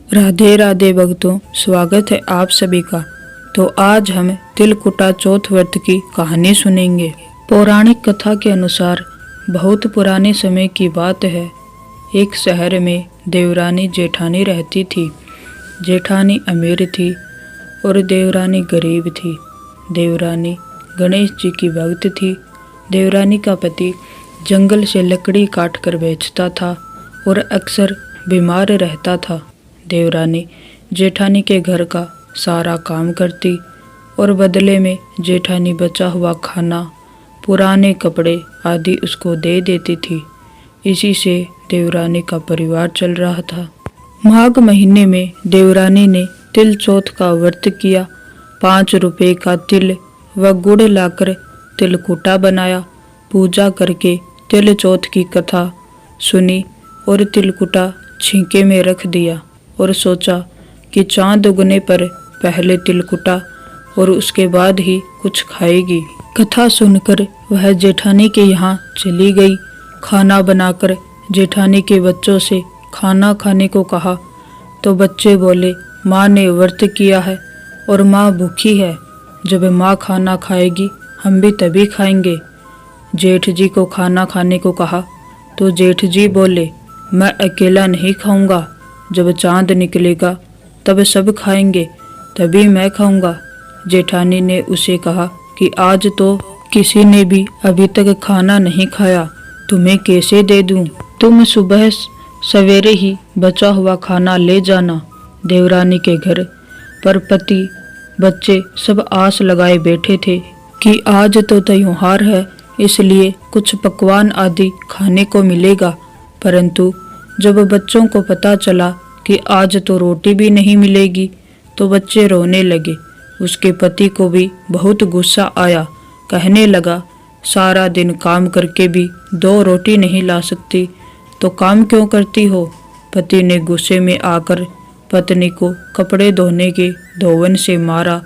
राधे राधे भक्तों, स्वागत है आप सभी का। तो आज हम तिलकुटा चौथ व्रत की कहानी सुनेंगे। पौराणिक कथा के अनुसार बहुत पुराने समय की बात है। एक शहर में देवरानी जेठानी रहती थी। जेठानी अमीर थी और देवरानी गरीब थी। देवरानी गणेश जी की भक्त थी। देवरानी का पति जंगल से लकड़ी काट कर बेचता था और अक्सर बीमार रहता था। देवरानी जेठानी के घर का सारा काम करती और बदले में जेठानी बचा हुआ खाना, पुराने कपड़े आदि उसको दे देती थी। इसी से देवरानी का परिवार चल रहा था। माघ महीने में देवरानी ने तिल चौथ का व्रत किया। 5 रुपए का तिल व गुड़ लाकर तिलकुटा बनाया। पूजा करके तिल चौथ की कथा सुनी और तिलकुटा छींके में रख दिया और सोचा कि चांद उगने पर पहले तिलकुटा और उसके बाद ही कुछ खाएगी। कथा सुनकर वह जेठानी के यहाँ चली गई। खाना बनाकर जेठानी के बच्चों से खाना खाने को कहा तो बच्चे बोले, माँ ने व्रत किया है और माँ भूखी है। जब माँ खाना खाएगी हम भी तभी खाएंगे। जेठ जी को खाना खाने को कहा तो जेठ जी बोले, मैं अकेला नहीं खाऊंगा। जब चांद निकलेगा तब सब खाएंगे, तभी मैं खाऊंगा। जेठानी ने उसे कहा कि आज तो किसी ने भी अभी तक खाना नहीं खाया, तुम्हें कैसे दे दूं? तुम सुबह सवेरे ही बचा हुआ खाना ले जाना। देवरानी के घर पर पति बच्चे सब आस लगाए बैठे थे कि आज तो त्योहार है, इसलिए कुछ पकवान आदि खाने को मिलेगा। परंतु जब बच्चों को पता चला कि आज तो रोटी भी नहीं मिलेगी तो बच्चे रोने लगे। उसके पति को भी बहुत गुस्सा आया। कहने लगा, सारा दिन काम करके भी 2 रोटी नहीं ला सकती तो काम क्यों करती हो? पति ने गुस्से में आकर पत्नी को कपड़े धोने के धोवन से मारा।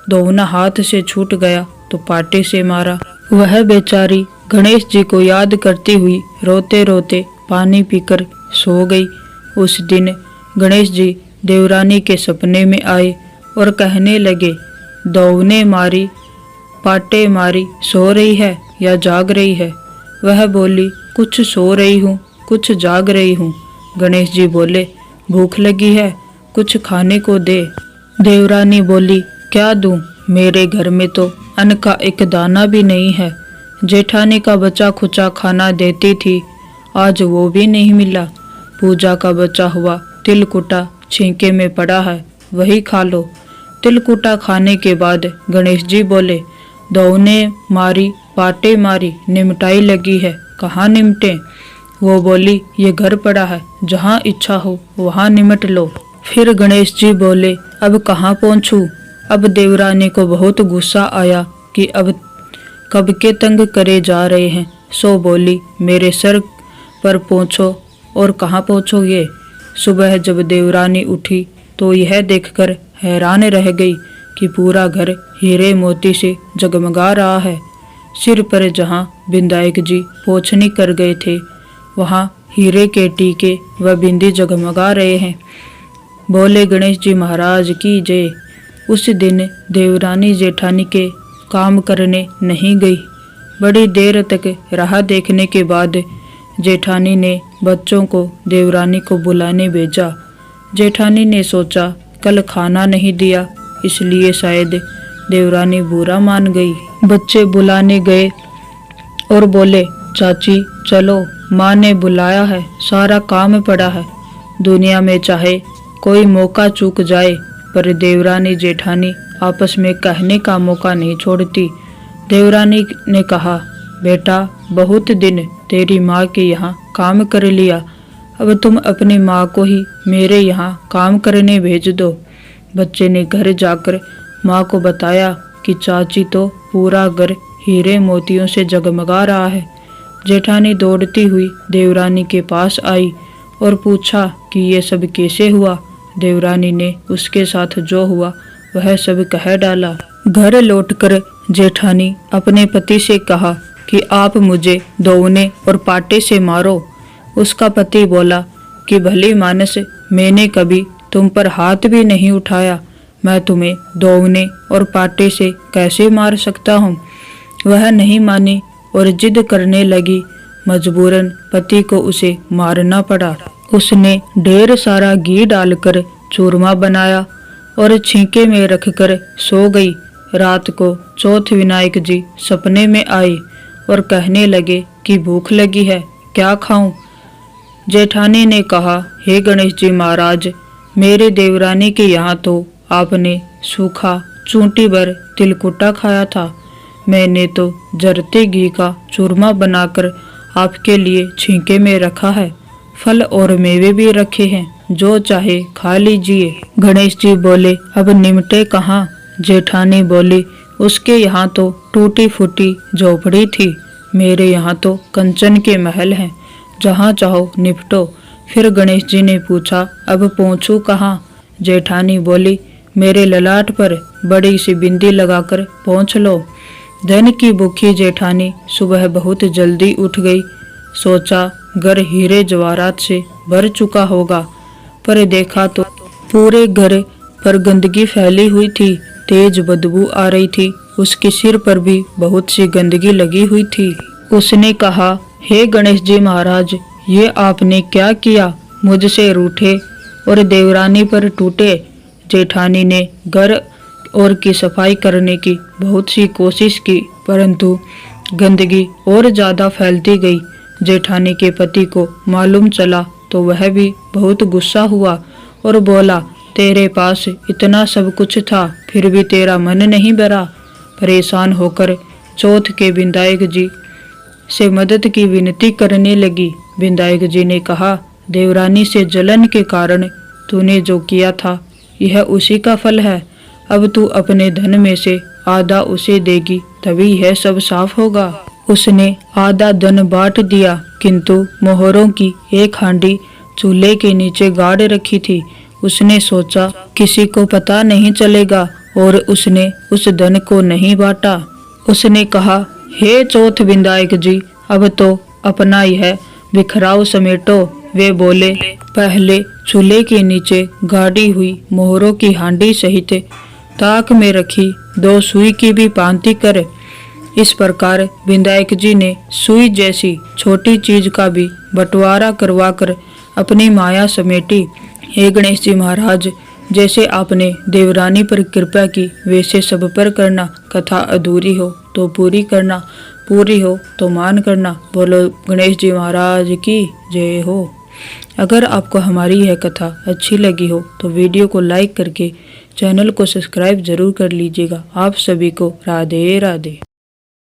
धोवना हाथ से छूट गया तो पाटे से मारा। वह बेचारी गणेश जी को याद करती हुई रोते रोते पानी पीकर सो गई। उस दिन गणेश जी देवरानी के सपने में आए और कहने लगे, दौवने मारी, पाटे मारी, सो रही है या जाग रही है? वह बोली, कुछ सो रही हूँ, कुछ जाग रही हूँ। गणेश जी बोले, भूख लगी है, कुछ खाने को दे। देवरानी बोली, क्या दूँ? मेरे घर में तो अन्न का एक दाना भी नहीं है। जेठानी का बचा खुचा खाना देती थी, आज वो भी नहीं मिला। पूजा का बचा हुआ तिलकुटा छींके में पड़ा है, वही खा लो। तिलकुटा खाने के बाद गणेश जी बोले, दौने मारी, पाटे मारी, निमटाई लगी है, कहाँ निमटे? वो बोली, ये घर पड़ा है, जहाँ इच्छा हो वहाँ निमट लो। फिर गणेश जी बोले, अब कहाँ पहुँचूं? अब देवरानी को बहुत गुस्सा आया कि अब कब के तंग करे जा रहे हैं। सो बोली, मेरे सर पर पहुँचो। और कहाँ पहुँचोगे? सुबह जब देवरानी उठी तो यह देखकर हैरान रह गई कि पूरा घर हीरे मोती से जगमगा रहा है। सिर पर जहाँ विनायक जी पोछनी कर गए थे, वहाँ हीरे के टीके व बिंदी जगमगा रहे हैं। बोले, गणेश जी महाराज की जय। उस दिन देवरानी जेठानी के काम करने नहीं गई। बड़ी देर तक राह देखने के बाद जेठानी ने बच्चों को देवरानी को बुलाने भेजा। जेठानी ने सोचा, कल खाना नहीं दिया, इसलिए शायद देवरानी बुरा मान गई। बच्चे बुलाने गए और बोले, चाची चलो, माँ ने बुलाया है, सारा काम पड़ा है। दुनिया में चाहे कोई मौका चूक जाए, पर देवरानी जेठानी आपस में कहने का मौका नहीं छोड़ती। देवरानी ने कहा, बेटा बहुत दिन तेरी माँ के यहाँ काम कर लिया, अब तुम अपनी माँ को ही मेरे यहाँ काम करने भेज दो। बच्चे ने घर जाकर माँ को बताया कि चाची तो पूरा घर हीरे मोतियों से जगमगा रहा है। जेठानी दौड़ती हुई देवरानी के पास आई और पूछा कि ये सब कैसे हुआ। देवरानी ने उसके साथ जो हुआ वह सब कह डाला। घर लौटकर जेठानी अपने पति से कहा कि आप मुझे दौवने और पाटे से मारो। उसका पति बोला कि भली मानस, मैंने कभी तुम पर हाथ भी नहीं उठाया। मैं तुम्हें दौवने और पाटे से कैसे मार सकता हूँ। वह नहीं मानी और जिद करने लगी। मजबूरन पति को उसे मारना पड़ा। उसने ढेर सारा घी डालकर चूरमा बनाया और छींके में रखकर सो गई। रात को चौथ विनायक जी सपने में आए और कहने लगे कि भूख लगी है, क्या खाऊं। जेठानी ने कहा, हे गणेश जी महाराज, मेरे देवरानी के यहाँ तो आपने सूखा चूंटी भर तिलकुटा खाया था। मैंने तो जरते घी का चूरमा बनाकर आपके लिए छींके में रखा है। फल और मेवे भी रखे हैं, जो चाहे खा लीजिए। गणेश जी बोले, अब निमटे कहाँ। जेठानी बोली, उसके यहाँ तो टूटी फूटी झोपड़ी थी, मेरे यहाँ तो कंचन के महल हैं, जहाँ चाहो निपटो। फिर गणेश जी ने पूछा, अब पहुँचूं कहाँ। जेठानी बोली, मेरे ललाट पर बड़ी सी बिंदी लगाकर पहुँच लो। धन की भूखी जेठानी सुबह बहुत जल्दी उठ गई। सोचा घर हीरे जवाहरात से भर चुका होगा, पर देखा तो पूरे घर पर गंदगी फैली हुई थी। तेज बदबू आ रही थी। उसके सिर पर भी बहुत सी गंदगी लगी हुई थी। उसने कहा, हे गणेश जी महाराज, ये आपने क्या किया। मुझसे रूठे और देवरानी पर टूटे। जेठानी ने घर और की सफाई करने की बहुत सी कोशिश की, परंतु गंदगी और ज्यादा फैलती गई। जेठानी के पति को मालूम चला तो वह भी बहुत गुस्सा हुआ और बोला, तेरे पास इतना सब कुछ था, फिर भी तेरा मन नहीं भरा। परेशान होकर चौथ के विनायक जी से मदद की विनती करने लगी। विनायक जी ने कहा, देवरानी से जलन के कारण तूने जो किया था, यह उसी का फल है। अब तू अपने धन में से आधा उसे देगी, तभी यह सब साफ होगा। उसने आधा धन बांट दिया, किंतु मोहरों की एक हांडी चूल्हे के नीचे गाड़ रखी थी। उसने सोचा किसी को पता नहीं चलेगा, और उसने उस धन को नहीं बांटा। उसने कहा, हे चौथ विनायक जी, अब तो अपना यह बिखराव समेटो। वे बोले, पहले चूल्हे के नीचे गाड़ी हुई मोहरों की हांडी सहित ताक में रखी 2 सुई की भी पांति कर। इस प्रकार विनायक जी ने सुई जैसी छोटी चीज का भी बंटवारा करवाकर अपनी माया समेटी। हे गणेश जी महाराज, जैसे आपने देवरानी पर कृपा की, वैसे सब पर करना। कथा अधूरी हो तो पूरी करना, पूरी हो तो मान करना। बोलो गणेश जी महाराज की जय हो। अगर आपको हमारी यह कथा अच्छी लगी हो तो वीडियो को लाइक करके चैनल को सब्सक्राइब जरूर कर लीजिएगा। आप सभी को राधे राधे।